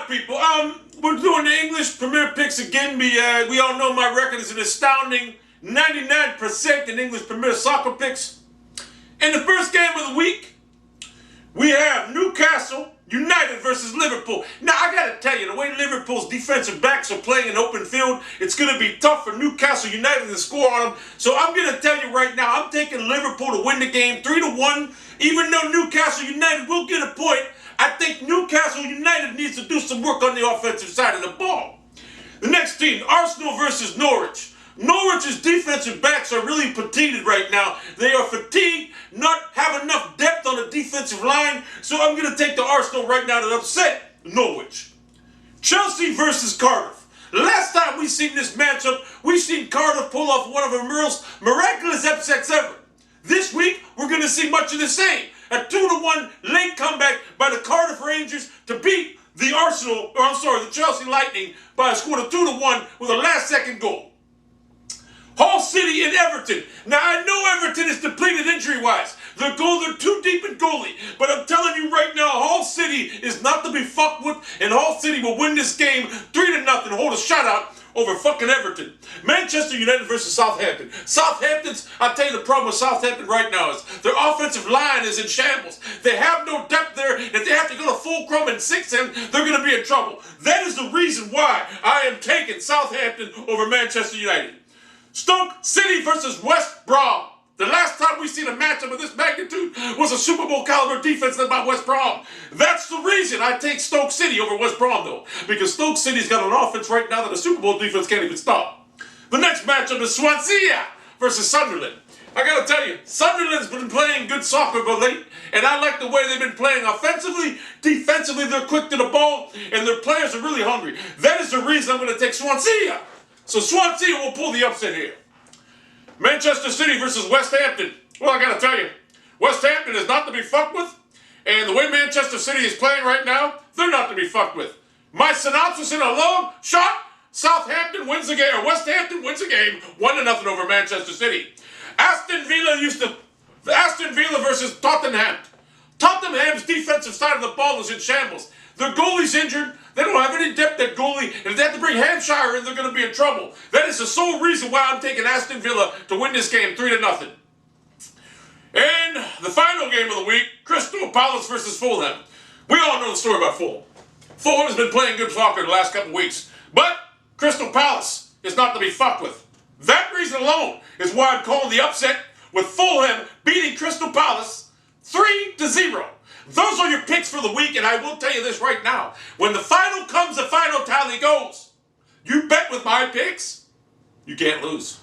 up, people? We're doing the English Premier Picks again. We all know my record is an astounding 99% in English Premier Soccer Picks. In the first game of the week, we have Newcastle United versus Liverpool. Now, I gotta tell you, the way Liverpool's defensive backs are playing in open field, it's gonna be tough for Newcastle United to score on them. So I'm gonna tell you right now, I'm taking Liverpool to win the game 3-1. Even though Newcastle United will get a point, I think Newcastle United needs to do some work on the offensive side of the ball. The next team, Arsenal versus Norwich. Norwich's defensive backs are really fatigued right now. They are fatigued, not have enough depth on the defensive line, so I'm going to take the Arsenal right now to upset Norwich. Chelsea versus Cardiff. Last time we seen this matchup, we seen Cardiff pull off one of the most miraculous upsets ever. This week, we're going to see much of the same. A 2-1 late comeback by the Cardiff Rangers to beat the Chelsea Lightning by a score of 2-1 with a last-second goal. Hull City and Everton. Now, I know Everton is depleted injury-wise. They're too deep in goalie. But I'm telling you right now, Hull City is not to be fucked with, and Hull City will win this game 3-0, hold a shutout over fucking Everton. Manchester United versus Southampton. I'll tell you the problem with Southampton right now is their offensive line is in shambles. They have no depth there. If they have to go to Fulcrum and 6-him, they're going to be in trouble. That is the reason why I am taking Southampton over Manchester United. Stoke City versus West Brom. The last time we seen a matchup of this magnitude was a Super Bowl caliber defense led by West Brom. That's the reason I take Stoke City over West Brom, though. Because Stoke City's got an offense right now that the Super Bowl defense can't even stop. The next matchup is Swansea versus Sunderland. I gotta tell you, Sunderland's been playing good soccer of late, and I like the way they've been playing offensively. Defensively, they're quick to the ball, and their players are really hungry. That is the reason I'm gonna take Swansea. So Swansea will pull the upset here. Manchester City versus West Hampton. Well, I gotta tell you, West Hampton is not to be fucked with, and the way Manchester City is playing right now, they're not to be fucked with. My synopsis in a long shot, Southampton wins the game, or West Hampton wins the game, 1-0 over Manchester City. Aston Villa versus Tottenham. Tottenham's defensive side of the ball is in shambles. Their goalie's injured. They don't have any depth at goalie, and if they have to bring Hampshire in, they're going to be in trouble. That is the sole reason why I'm taking Aston Villa to win this game 3-0. And the final game of the week, Crystal Palace versus Fulham. We all know the story about Fulham. Fulham's been playing good soccer the last couple of weeks, but Crystal Palace is not to be fucked with. That reason alone is why I'm calling the upset with Fulham beating Crystal Palace 3-0. Those are your picks for the week, and I will tell you this right now. When the final comes, the final tally goes. You bet with my picks, you can't lose.